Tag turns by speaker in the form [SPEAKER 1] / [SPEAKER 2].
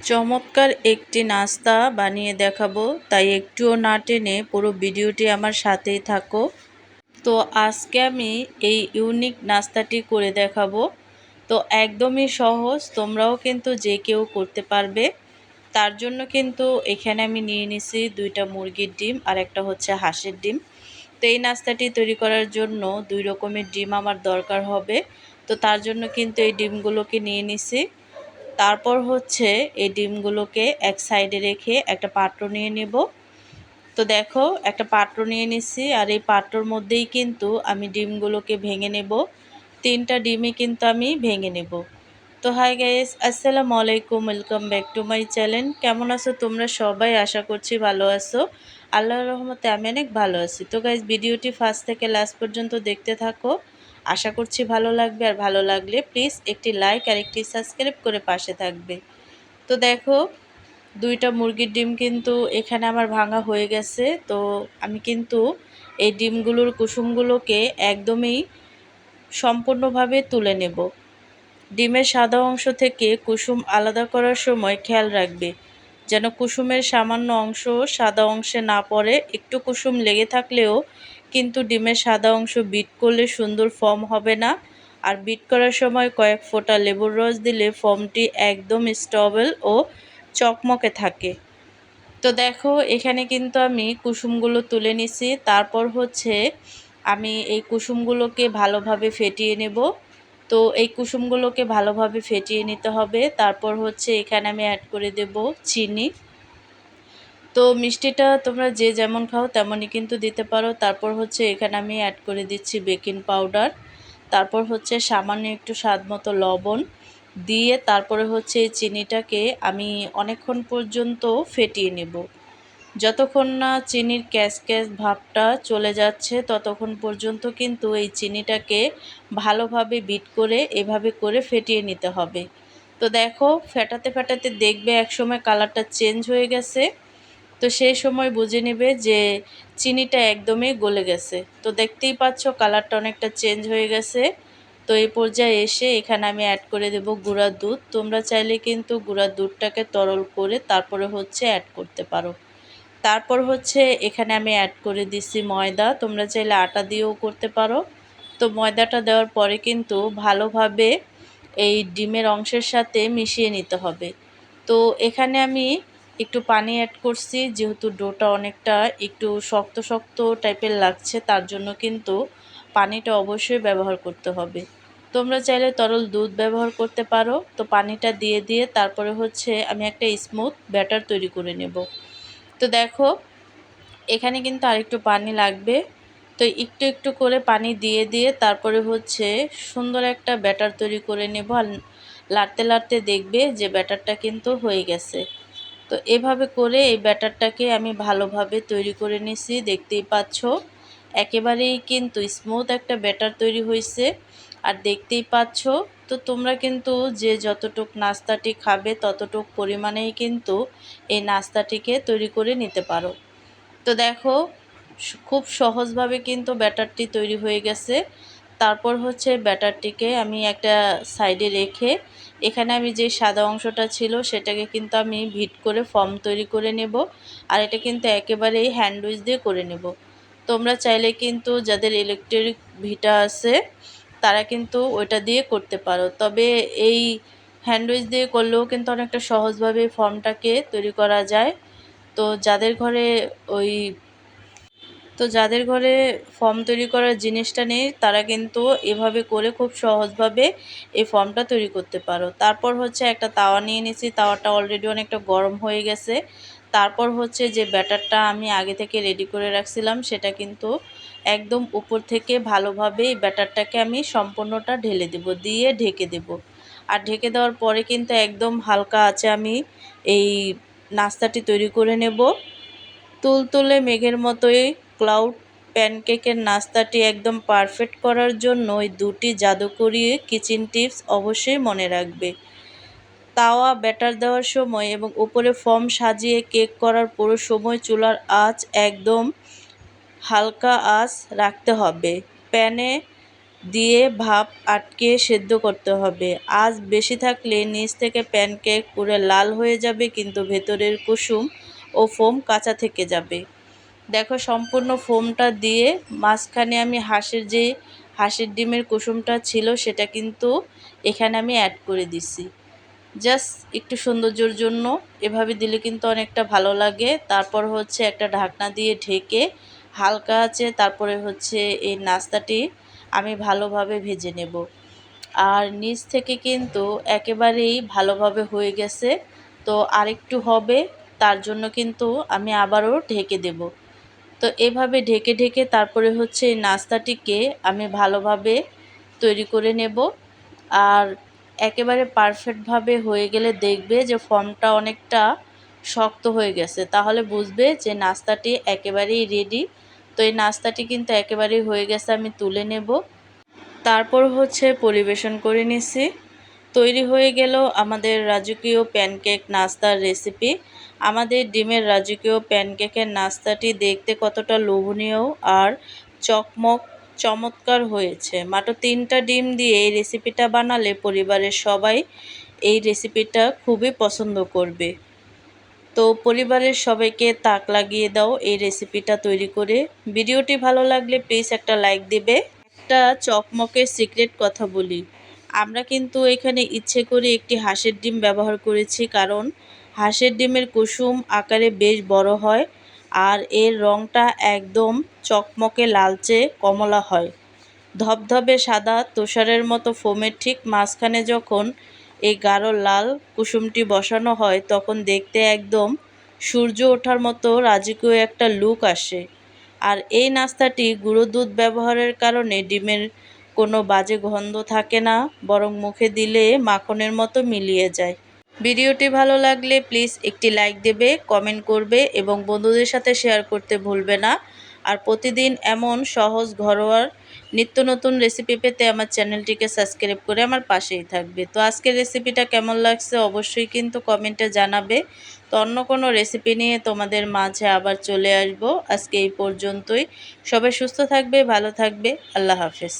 [SPEAKER 1] চমৎকার একটি নাস্তা বানিয়ে দেখাবো, তাই একটুও না টেনে পুরো ভিডিওটি আমার সাথেই থাকো। তো আজকে আমি এই ইউনিক নাস্তাটি করে দেখাবো। তো একদমই সহজ, তোমরাও কিন্তু যে কেউ করতে পারবে। তার জন্য কিন্তু এখানে আমি নিয়ে নিছি 2টা মুরগির ডিম আর একটা হচ্ছে হাঁসের ডিম। তো এই নাস্তাটি তৈরি করার জন্য 2 রকমের ডিম আমার দরকার হবে। তো তার জন্য কিন্তু এই ডিমগুলোকে নিয়ে নিছি। তারপর হচ্ছে এই ডিমগুলোকে এক সাইডে রেখে একটা পাত্র নিয়ে নেব। তো দেখো, একটা পাত্র নিয়ে নিচ্ছি আর এই পাত্রর মধ্যেই কিন্তু আমি ডিমগুলোকে ভেঙে নেব। 3টা ডিমই কিন্তু আমি ভেঙে নেব। তো হাই গাইস, আসসালামু আলাইকুম, welcome back to my channel. কেমন আছো তোমরা সবাই? আশা করছি ভালো আছো। আল্লাহর রহমতে আমি অনেক ভালো আছি। তো গাইস, ভিডিওটি ফার্স্ট থেকে লাস্ট পর্যন্ত দেখতে থাকো, আশা করছি ভালো লাগবে। আর ভালো লাগলে প্লিজ একটি লাইক আর একটি সাবস্ক্রাইব করে পাশে থাকবে। তো দেখো, 2টা মুরগির ডিম কিন্তু এখানে আমার ভাঙা হয়ে গেছে। তো আমি কিন্তু এই ডিমগুলোর কুসুমগুলোকে একদমই সম্পূর্ণভাবে তুলে নেব। ডিমের সাদা অংশ থেকে কুসুম আলাদা করার সময় খেয়াল রাখবে যেন কুসুমের সামান্য অংশ সাদা অংশে না পড়ে। একটু কুসুম লেগে থাকলেও কিন্তু ডিমের সাদা অংশ বিট করলে সুন্দর ফর্ম হবে না। আর বিট করার সময় কয়েক ফোঁটা লেবুর রস দিলে ফর্মটি একদম স্টেবল ও চকমকে থাকে। তো দেখো, এখানে কিন্তু আমি কুসুমগুলো তুলে নিছি। তারপর হচ্ছে আমি এই কুসুমগুলোকে ভালোভাবে ফেটিয়ে নেব। তো এই কুসুমগুলোকে ভালোভাবে ফেটিয়ে নিতে হবে। তারপর হচ্ছে এখানে আমি অ্যাড করে দেব চিনি। তো মিষ্টিটা তোমরা যে যেমন খাও তেমনই কিন্তু দিতে পারো। তারপর হচ্ছে এখানে আমি অ্যাড করে দিচ্ছি বেকিং পাউডার। তারপর হচ্ছে সামান্য একটু স্বাদ মতো লবণ দিয়ে তারপরে হচ্ছে এই চিনিটাকে আমি অনেকক্ষণ পর্যন্ত ফেটিয়ে নেব। যতক্ষণ না চিনির ক্যাশ ক্যাশ ভাবটা চলে যাচ্ছে ততক্ষণ পর্যন্ত কিন্তু এই চিনিটাকে ভালোভাবে বিট করে এভাবে করে ফেটিয়ে নিতে হবে। তো দেখো, ফেটাতে ফেটাতে দেখবে একসময় কালারটা চেঞ্জ হয়ে গেছে। তো সেই সময় বুঝে নেবে যে চিনিটা একদমই গলে গেছে। তো দেখতেই পাচ্ছ কালারটা অনেকটা চেঞ্জ হয়ে গেছে। তো এই পর্যায়ে এসে এখানে আমি অ্যাড করে দেব গুঁড়া দুধ। তোমরা চাইলে কিন্তু গুঁড়া দুধটাকে তরল করে তারপরে হচ্ছে অ্যাড করতে পারো। তারপর হচ্ছে এখানে আমি অ্যাড করে দিচ্ছি ময়দা। তোমরা চাইলে আটা দিয়েও করতে পারো। তো ময়দাটা দেওয়ার পরে কিন্তু ভালোভাবে এই ডিমের অংশের সাথে মিশিয়ে নিতে হবে। তো এখানে আমি একটু পানি অ্যাড করছি, যেহেতু ডোটা অনেকটা একটু শক্ত শক্ত টাইপের লাগছে, তার জন্য কিন্তু পানিটা অবশ্যই ব্যবহার করতে হবে। তোমরা চাইলে তরল দুধ ব্যবহার করতে পারো। তো পানিটা দিয়ে দিয়ে তারপরে হচ্ছে আমি একটা স্মুথ ব্যাটার তৈরি করে নেব। তো দেখো, এখানে কিন্তু আরেকটু পানি লাগবে। তো একটু একটু করে পানি দিয়ে দিয়ে তারপরে হচ্ছে সুন্দর একটা ব্যাটার তৈরি করে নেব। আর লাড়তে লাড়তে দেখবে যে ব্যাটারটা কিন্তু হয়ে গেছে। তো এভাবে করে এই ব্যাটারটাকে আমি ভালোভাবে তৈরি করে নিছি। দেখতেই পাচ্ছ একেবারেই কিন্তু স্মুথ একটা ব্যাটার তৈরি হয়েছে। আর দেখতেই পাচ্ছ, তো তোমরা কিন্তু যে যতটুক নাস্তাটি খাবে ততটুক পরিমাণেই কিন্তু এই নাস্তাটিকে তৈরি করে নিতে পারো। তো দেখো, খুব সহজভাবে কিন্তু ব্যাটারটি তৈরি হয়ে গেছে। তারপর হচ্ছে ব্যাটারটিকে আমি একটা সাইডে রেখে এখানে আমি যে সাদা অংশটা ছিল সেটাকে কিন্তু আমি ভিট করে ফর্ম তৈরি করে নেব। আর এটা কিন্তু একেবারেই হ্যান্ডউইচ দিয়ে করে নেব। তোমরা চাইলে কিন্তু যাদের ইলেকট্রিক ভিটা আছে তারা কিন্তু ওইটা দিয়ে করতে পারো। তবে এই হ্যান্ডউইচ দিয়ে করলেও কিন্তু অনেকটা সহজভাবে ফর্মটাকে তৈরি করা যায়। তো যাদের ঘরে ওই যাদের ঘরে ফর্ম তৈরি করার জিনিসটা নেই তারা কিন্তু এভাবে করে খুব সহজভাবে এই ফর্মটা তৈরি করতে পারো। তারপর হচ্ছে একটা তাওয়া নিয়ে নিয়েছি। তাওয়াটা অলরেডি অনেকটা গরম হয়ে গেছে। তারপর হচ্ছে যে ব্যাটারটা আমি আগে থেকে রেডি করে রাখছিলাম সেটা কিন্তু একদম উপর থেকে ভালোভাবে এই ব্যাটারটাকে আমি সম্পূর্ণটা ঢেলে দেব, দিয়ে ঢেকে দেব। আর ঢেকে দেওয়ার পরে কিন্তু একদম হালকা আঁচে আমি এই নাস্তাটি তৈরি করে নেব। তুলতুলে মেঘের মতোই ক্লাউড প্যানকেকের নাস্তাটি একদম পারফেক্ট করার জন্য ওই 2টি জাদুকরি কিচেন টিপস অবশ্যই মনে রাখবে। তাওয়া ব্যাটার দেওয়ার সময় এবং উপরে ফর্ম সাজিয়ে কেক করার পুরো সময় চুলার আঁচ একদম হালকা আঁচ রাখতে হবে। প্যানে দিয়ে ভাপ আটকে সেদ্ধ করতে হবে। আঁচ বেশি থাকলে নিচ থেকে প্যানকেক পুরো লাল হয়ে যাবে, কিন্তু ভেতরের কুসুম ও ফোম কাঁচা থেকে যাবে। দেখো সম্পূর্ণ ফোমটা দিয়ে মাঝখানে আমি হাঁসের ডিমের কুসুমটা ছিল সেটা কিন্তু এখানে আমি অ্যাড করে দিছি, জাস্ট একটু সৌন্দর্যের জন্য। এভাবে দিলে কিন্তু অনেকটা ভালো লাগে। তারপর হচ্ছে একটা ঢাকনা দিয়ে ঢেকে হালকা আছে, তারপরে হচ্ছে এই নাস্তাটি আমি ভালোভাবে ভেজে নেব। আর নিচ থেকে কিন্তু একেবারেই ভালোভাবে হয়ে গেছে, তো আরেকটু হবে, তার জন্য কিন্তু আমি আবারও ঢেকে দেব। তো এভাবে ঢেকে ঢেকে তারপরে হচ্ছে এই নাস্তাটিকে আমি ভালোভাবে তৈরি করে নেব। আর একেবারে পারফেক্টভাবে হয়ে গেলে দেখবে যে ফর্মটা অনেকটা শক্ত হয়ে গেছে, তাহলে বুঝবে যে নাস্তাটি একেবারেই রেডি। তো এই নাস্তাটি কিন্তু একেবারেই হয়ে গেছে, আমি তুলে নেব। তারপর হচ্ছে পরিবেশন করে নিছি। তৈরি হয়ে গেল আমাদের রাজকীয় প্যানকেক নাস্তার রেসিপি। আমাদের ডিমের রাজকীয় প্যানকেকের নাস্তাটি দেখতে কতটা লোভনীয় আর চমৎকার হয়েছে। মাত্র 3টা ডিম দিয়ে এই রেসিপিটা বানালে পরিবারের সবাই এই রেসিপিটা খুবই পছন্দ করবে। তো পরিবারের সবাইকে তাক লাগিয়ে দাও এই রেসিপিটা তৈরি করে। ভিডিওটি ভালো লাগলে প্লিজ একটা লাইক দেবে। একটা চকমকের সিক্রেট কথা বলি, আমরা কিন্তু এখানে ইচ্ছে করে একটি হাঁসের ডিম ব্যবহার করেছি, কারণ হাঁসের ডিমের কুসুম আকারে বেশ বড় হয় আর এর রঙটা একদম চকমকে লালচে কমলা হয়। ধবধবে সাদা তুষারের মতো ফোমের ঠিক মাঝখানে যখন এই গাঢ় লাল কুসুমটি বসানো হয়, তখন দেখতে একদম সূর্য ওঠার মতো রাজকীয় একটা লুক আসে। আর এই নাস্তাটি গুঁড়ো দুধ ব্যবহারের কারণে ডিমের কোনো বাজে গন্ধ থাকে না, বরং মুখে দিলে মাখনের মতো মিলিয়ে যায়। ভিডিওটি ভালো লাগলে প্লিজ একটি লাইক দেবে, কমেন্ট করবে এবং বন্ধুদের সাথে শেয়ার করতে ভুলবে না। আর প্রতিদিন এমন সহজ ঘরোয়া নিত্য নতুন রেসিপি পেতে আমার চ্যানেলটিকে সাবস্ক্রাইব করে আমার পাশেই থাকবে। তো আজকের রেসিপিটা কেমন লাগছে অবশ্যই কিন্তু কমেন্টে জানাবে। তো অন্য কোনো রেসিপি নিয়ে তোমাদের মাঝে আবার চলে আসবো। আজকে এই পর্যন্তই। সবাই সুস্থ থাকবে, ভালো থাকবে। আল্লাহ হাফেজ।